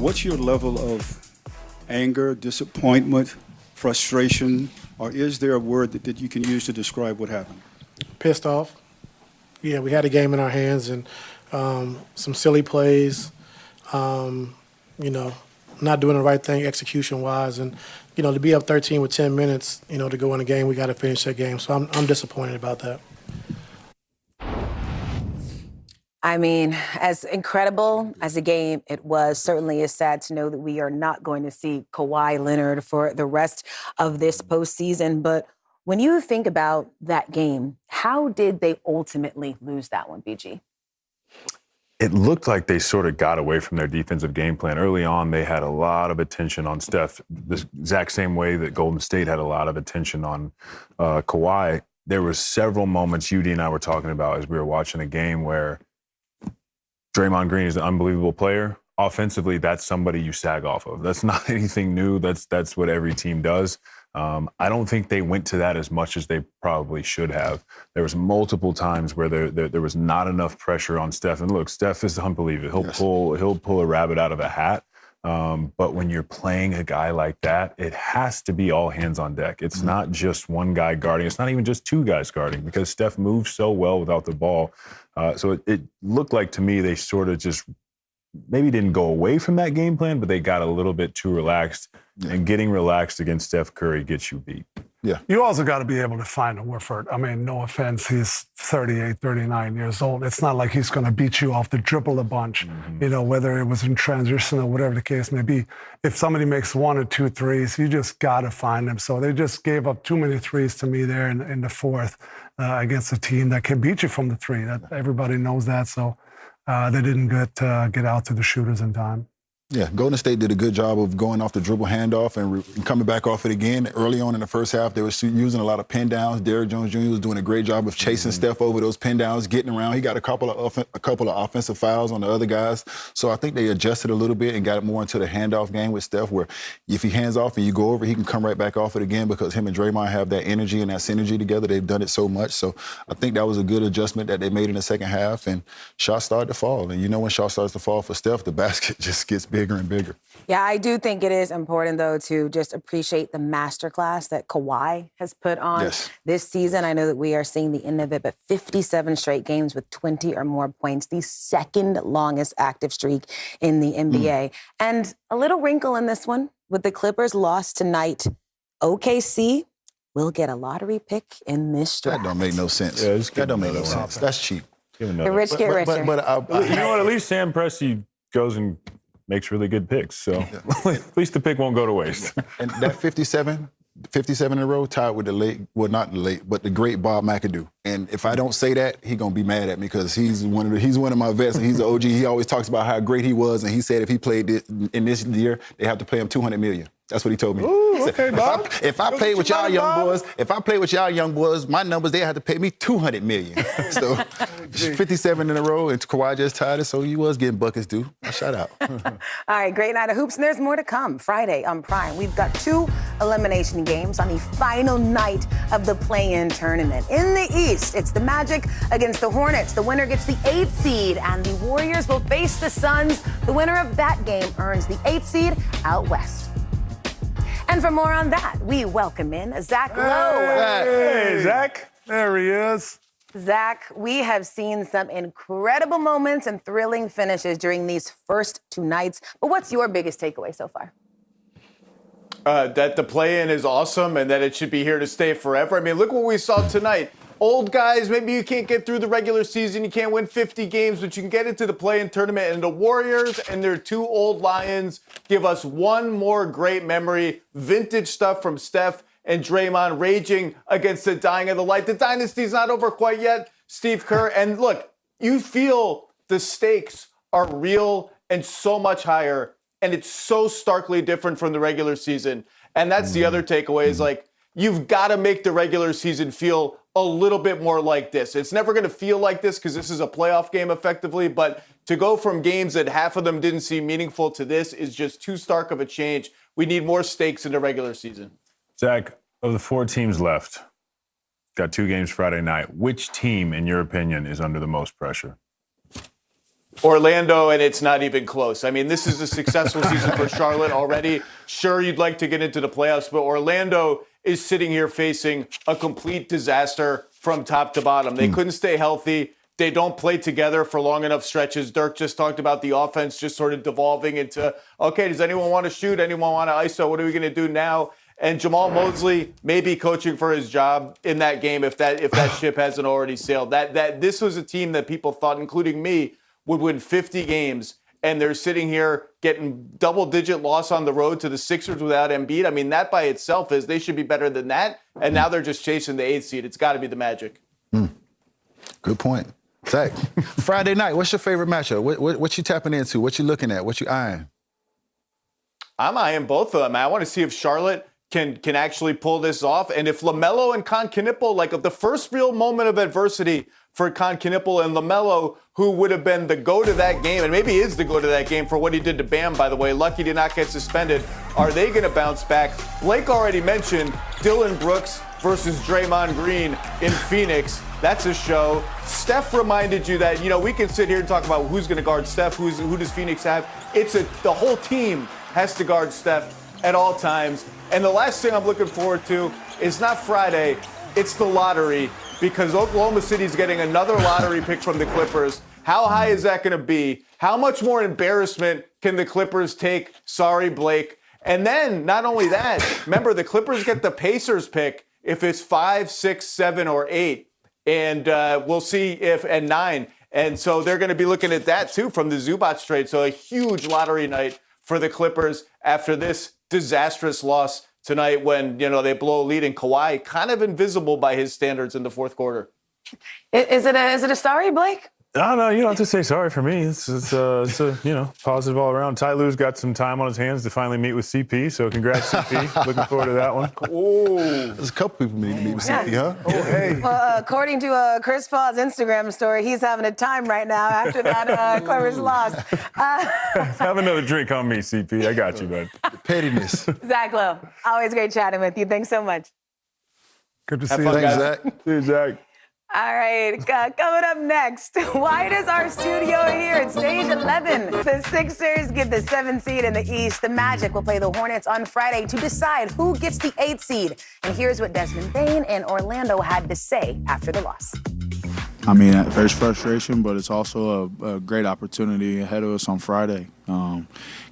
What's your level of anger, disappointment, frustration, or is there a word that you can use to describe what happened? Pissed off. Yeah, we had a game in our hands and some silly plays, not doing the right thing execution-wise. And, to be up 13 with 10 minutes, to go in a game, we got to finish that game. So I'm disappointed about that. I mean, as incredible as a game it was, certainly is sad to know that we are not going to see Kawhi Leonard for the rest of this postseason. But when you think about that game, how did they ultimately lose that one, BG? It looked like they sort of got away from their defensive game plan. Early on, they had a lot of attention on Steph, the exact same way that Golden State had a lot of attention on Kawhi. There were several moments UD and I were talking about as we were watching a game where Draymond Green is an unbelievable player. Offensively, that's somebody you sag off of. That's not anything new. That's what every team does. I don't think they went to that as much as they probably should have. There was multiple times where there was not enough pressure on Steph. And look, Steph is unbelievable. He'll pull a rabbit out of a hat. But when you're playing a guy like that, it has to be all hands on deck. It's not just one guy guarding. It's not even just two guys guarding because Steph moves so well without the ball. So it looked like to me they sort of just maybe didn't go away from that game plan, but they got a little bit too relaxed. And getting relaxed against Steph Curry gets you beat. Yeah. You also got to be able to find a Woodford. I mean, no offense, he's 38, 39 years old. It's not like he's going to beat you off the dribble a bunch, whether it was in transition or whatever the case may be. If somebody makes one or two threes, you just got to find them. So they just gave up too many threes to me there in the fourth against a team that can beat you from the three. That everybody knows that. So they didn't get out to the shooters in time. Yeah, Golden State did a good job of going off the dribble handoff and coming back off it again. Early on in the first half, they were using a lot of pin downs. Derrick Jones Jr. was doing a great job of chasing Steph over those pin downs, getting around. He got a couple of offensive fouls on the other guys. So I think they adjusted a little bit and got it more into the handoff game with Steph, where if he hands off and you go over, he can come right back off it again because him and Draymond have that energy and that synergy together. They've done it so much. So I think that was a good adjustment that they made in the second half, and shots started to fall. And when shots starts to fall for Steph, the basket just gets bigger and bigger. Yeah, I do think it is important, though, to just appreciate the masterclass that Kawhi has put on this season. I know that we are seeing the end of it, but 57 straight games with 20 or more points, the second longest active streak in the NBA. And a little wrinkle in this one, with the Clippers lost tonight, OKC will get a lottery pick in this draft. That don't make no sense. Yeah, that don't make no sense. That's cheap. The rich get richer. But you know what? At least Sam Presti goes and makes really good picks. So at least the pick won't go to waste. And that 57 in a row tied with the great Bob McAdoo. And if I don't say that, he's gonna be mad at me because he's one of my vets and he's an OG. He always talks about how great he was, and he said if he played in this year, they have to pay him $200 million. That's what he told me. Ooh, okay, Bob. If I played with y'all young boys, my numbers, they have to pay me $200 million. So 57 in a row, and Kawhi just tied it, so he was getting buckets due. Shout out. All right, great night of hoops, and there's more to come. Friday on Prime, we've got 2 elimination games on the final night of the play-in tournament. In the East, it's the Magic against the Hornets. The winner gets the 8th seed, and the Warriors will face the Suns. The winner of that game earns the 8th seed out west. And for more on that, we welcome in Zach Lowe. Hey, Zach. There he is. Zach, we have seen some incredible moments and thrilling finishes during these first 2 nights. But what's your biggest takeaway so far? That the play-in is awesome and that it should be here to stay forever. I mean, look what we saw tonight. Old guys, maybe you can't get through the regular season, you can't win 50 games, but you can get into the play-in tournament. And the Warriors and their 2 old Lions give us one more great memory. Vintage stuff from Steph and Draymond raging against the dying of the light. The dynasty's not over quite yet, Steve Kerr. And look, you feel the stakes are real and so much higher, and it's so starkly different from the regular season. And that's the other takeaway is like, you've got to make the regular season feel a little bit more like this. It's never going to feel like this because this is a playoff game effectively, but to go from games that half of them didn't seem meaningful to this is just too stark of a change. We need more stakes in the regular season. Zach, of the 4 teams left, got 2 games Friday night. Which team, in your opinion, is under the most pressure? Orlando, and it's not even close. I mean, this is a successful season for Charlotte already. Sure, you'd like to get into the playoffs, but Orlando is sitting here facing a complete disaster from top to bottom. They couldn't stay healthy. They don't play together for long enough stretches. Dirk just talked about the offense just sort of devolving into, okay, does anyone want to shoot? Anyone want to ISO? What are we going to do now? And Jamal Mosley may be coaching for his job in that game if that ship hasn't already sailed. That this was a team that people thought, including me, would win 50 games, and they're sitting here getting double-digit loss on the road to the Sixers without Embiid. I mean, that by itself is they should be better than that, and now they're just chasing the 8th seed. It's got to be the Magic. Good point. Zach, Friday night, what's your favorite matchup? What you tapping into? What you looking at? What you eyeing? I'm eyeing both of them. I want to see if Charlotte can actually pull this off, and if LaMelo and Conchinipple, like the first real moment of adversity for Conchinipple and LaMelo, who would have been the go to that game, and maybe is the go to that game for what he did to Bam, by the way. Lucky to not get suspended. Are they going to bounce back? Blake already mentioned Dylan Brooks versus Draymond Green in Phoenix. That's a show. Steph reminded you that, we can sit here and talk about who's going to guard Steph, who does Phoenix have. The whole team has to guard Steph at all times. And the last thing I'm looking forward to is not Friday, it's the lottery, because Oklahoma City's getting another lottery pick from the Clippers. How high is that going to be? How much more embarrassment can the Clippers take? Sorry, Blake. And then, not only that, remember, the Clippers get the Pacers pick if it's 5, 6, 7, or 8. And we'll see if, and 9. And so they're going to be looking at that, too, from the Zubac trade. So a huge lottery night for the Clippers after this disastrous loss tonight when, they blow a lead, and Kawhi kind of invisible by his standards in the fourth quarter. Is it a sorry, Blake? I don't know. You don't have to say sorry for me. It's a positive all around. Ty Lue's got some time on his hands to finally meet with CP, so congrats, CP. Looking forward to that one. Oh, there's a couple people need to meet with CP, huh? Oh, hey. Well, according to Chris Paul's Instagram story, he's having a time right now after that Clippers loss. Have another drink on me, CP. I got you, bud. Pettiness. Zach Lowe, always great chatting with you. Thanks so much. Good to Have see fun, you. Thanks, guys. Zach. See you, Zach. All right, coming up next, why does our studio here at Stage 11? The Sixers get the 7th seed in the East. The Magic will play the Hornets on Friday to decide who gets the 8th seed. And here's what Desmond Bane and Orlando had to say after the loss. I mean, there's frustration, but it's also a great opportunity ahead of us on Friday.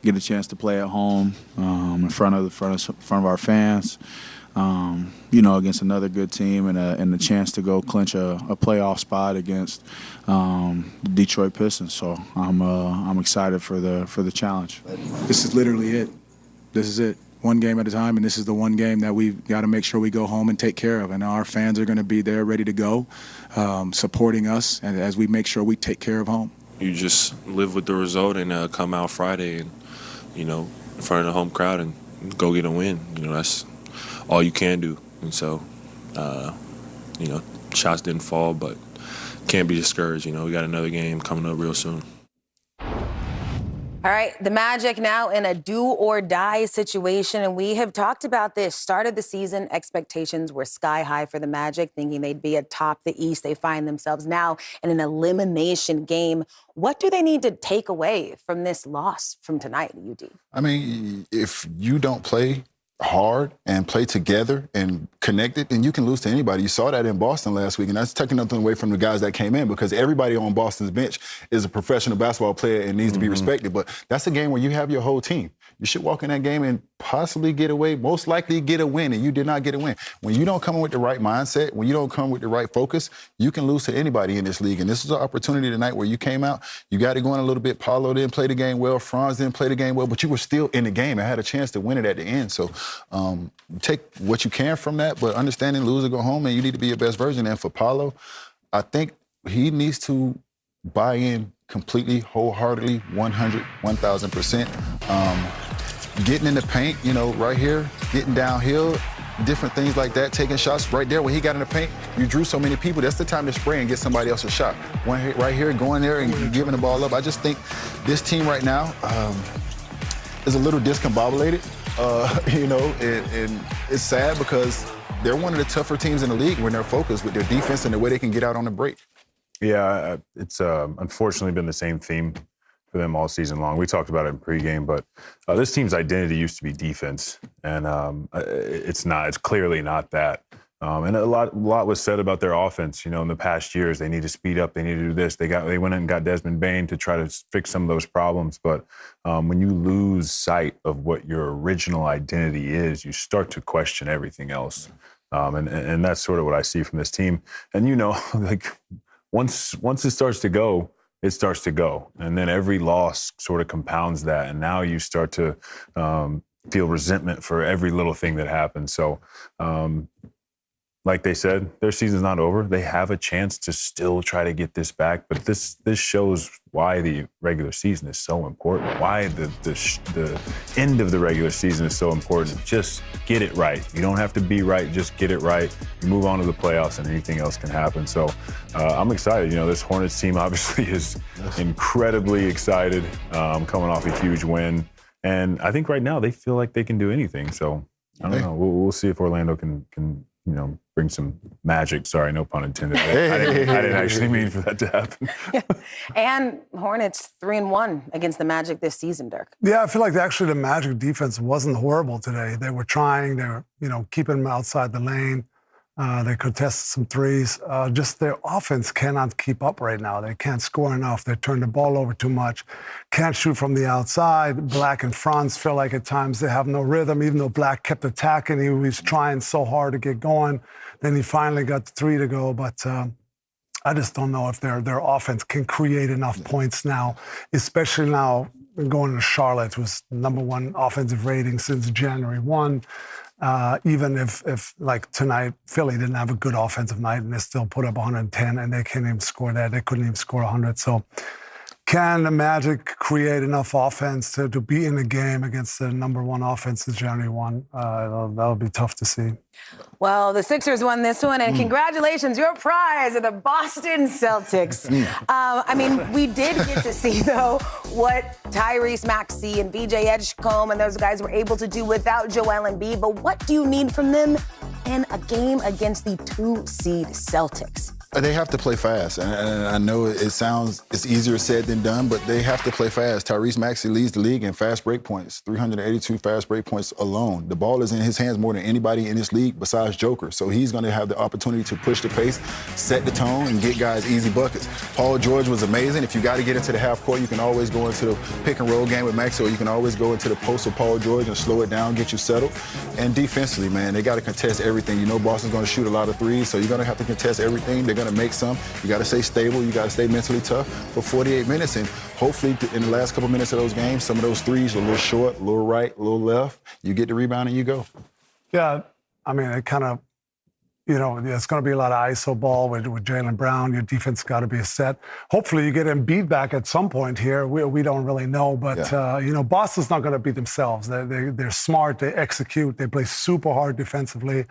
Get a chance to play at home in front of our fans. Against another good team and the chance to go clinch a playoff spot against the Detroit Pistons. So I'm excited for the challenge. This is literally it. This is it. One game at a time, and this is the one game that we've got to make sure we go home and take care of. And our fans are going to be there ready to go, supporting us, and as we make sure we take care of home. You just live with the result and come out Friday and, in front of the home crowd and go get a win. That's all you can do. And so, shots didn't fall, but can't be discouraged. We got another game coming up real soon. All right, the Magic now in a do-or-die situation, and we have talked about this. Start of the season, expectations were sky high for the Magic, thinking they'd be atop the East. They find themselves now in an elimination game. What do they need to take away from this loss from tonight, UD? I mean, if you don't play hard and play together and connected, and you can lose to anybody. You saw that in Boston last week, and that's taking nothing away from the guys that came in, because everybody on Boston's bench is a professional basketball player and needs to be respected. But that's a game where you have your whole team. You should walk in that game and possibly get away, most likely get a win, and you did not get a win. When you don't come in with the right mindset, when you don't come with the right focus, you can lose to anybody in this league. And this is an opportunity tonight where you came out, you got it going a little bit. Paolo didn't play the game well, Franz didn't play the game well, but you were still in the game and had a chance to win it at the end. So take what you can from that, but understanding lose or go home, and you need to be your best version. And for Paolo, I think he needs to buy in completely, wholeheartedly, 100, 1,000%. Getting in the paint, right here, getting downhill, different things like that, taking shots right there. When he got in the paint, you drew so many people. That's the time to spray and get somebody else a shot. One hit right here, going there and giving the ball up. I just think this team right now is a little discombobulated, and it's sad because they're one of the tougher teams in the league when they're focused with their defense and the way they can get out on the break. Yeah, it's unfortunately been the same theme for them all season long. We talked about it in pregame, but this team's identity used to be defense, and it's not. It's clearly not that. And a lot was said about their offense. In the past years, they need to speed up. They need to do this. They went in and got Desmond Bane to try to fix some of those problems. But when you lose sight of what your original identity is, you start to question everything else. And that's sort of what I see from this team. And like once it starts to go, it starts to go. And then every loss sort of compounds that. And now you start to feel resentment for every little thing that happens. So, like they said, their season's not over. They have a chance to still try to get this back. But this shows why the regular season is so important, why the end of the regular season is so important. Just get it right. You don't have to be right. Just get it right. You move on to the playoffs and anything else can happen. So I'm excited. This Hornets team obviously is incredibly excited, coming off a huge win. And I think right now they feel like they can do anything. So I don't know. We'll see if Orlando can bring some magic. Sorry, no pun intended. I didn't actually mean for that to happen. And Hornets 3-1 against the Magic this season, Dirk. Yeah, I feel like actually the Magic defense wasn't horrible today. They were trying. They were, keeping them outside the lane. They contested some threes. Just their offense cannot keep up right now. They can't score enough. They turn the ball over too much. Can't shoot from the outside. Black and Franz feel like at times they have no rhythm, even though Black kept attacking. He was trying so hard to get going. Then he finally got the three to go. But I just don't know if their offense can create enough points now, especially now going to Charlotte, who's #1 offensive rating since January 1. Even if like tonight, Philly didn't have a good offensive night and they still put up 110 and they can't even score that. They couldn't even score 100. So can the Magic create enough offense to be in the game against the #1 offense since January 1? That'll be tough to see. Well, the Sixers won this one, and congratulations, your prize are the Boston Celtics. We did get to see, though, what Tyrese Maxey and VJ Edgecombe and those guys were able to do without Joel Embiid, but what do you need from them in a game against the 2-seed Celtics? They have to play fast, and I know it's easier said than done, but they have to play fast. Tyrese Maxey leads the league in fast break points, 382 fast break points alone. The ball is in his hands more than anybody in this league besides Joker, so he's going to have the opportunity to push the pace, set the tone, and get guys easy buckets. Paul George was amazing. If you got to get into the half court, you can always go into the pick and roll game with Maxey, or you can always go into the post of Paul George and slow it down, get you settled. And defensively, man, they got to contest everything. Boston's going to shoot a lot of threes, so you're going to have to contest everything. They're going to make some. You got to stay stable. You got to stay mentally tough for 48 minutes. And hopefully in the last couple minutes of those games, some of those threes are a little short, a little right, a little left. You get the rebound and you go. Yeah, it kind of, it's going to be a lot of ISO ball with Jaylen Brown. Your defense got to be set. Hopefully you get Embiid back at some point here. We don't really know. But, Boston's not going to beat themselves. They're smart. They execute. They play super hard defensively.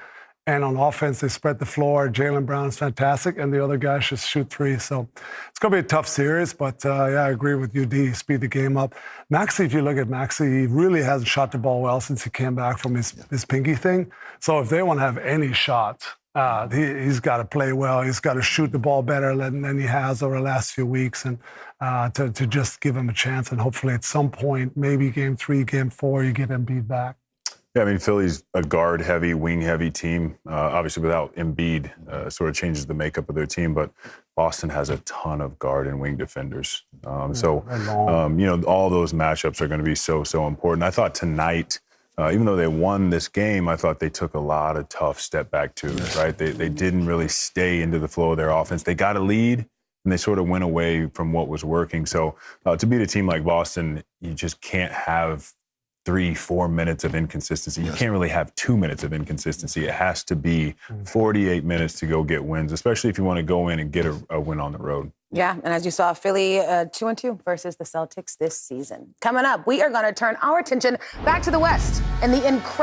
And on offense, they spread the floor. Jaylen Brown's fantastic, and the other guys just shoot threes. So it's going to be a tough series, but I agree with you, D. Speed the game up. Maxey, if you look at Maxey, he really hasn't shot the ball well since he came back from his pinky thing. So if they want to have any shot, he's got to play well. He's got to shoot the ball better than he has over the last few weeks, and to just give him a chance. And hopefully at some point, maybe game 3, game 4, you get Embiid back. Yeah, Philly's a guard-heavy, wing-heavy team. Obviously, without Embiid, sort of changes the makeup of their team. But Boston has a ton of guard and wing defenders. All those matchups are going to be so important. I thought tonight, even though they won this game, I thought they took a lot of tough step-back twos, right? They didn't really stay into the flow of their offense. They got a lead, and they sort of went away from what was working. So to beat a team like Boston, you just can't have 3-4 minutes of inconsistency. You can't really have 2 minutes of inconsistency. It has to be 48 minutes to go get wins, especially if you want to go in and get a win on the road. Yeah, and as you saw, Philly 2-2 versus the Celtics this season. Coming up, we are going to turn our attention back to the West and the incredible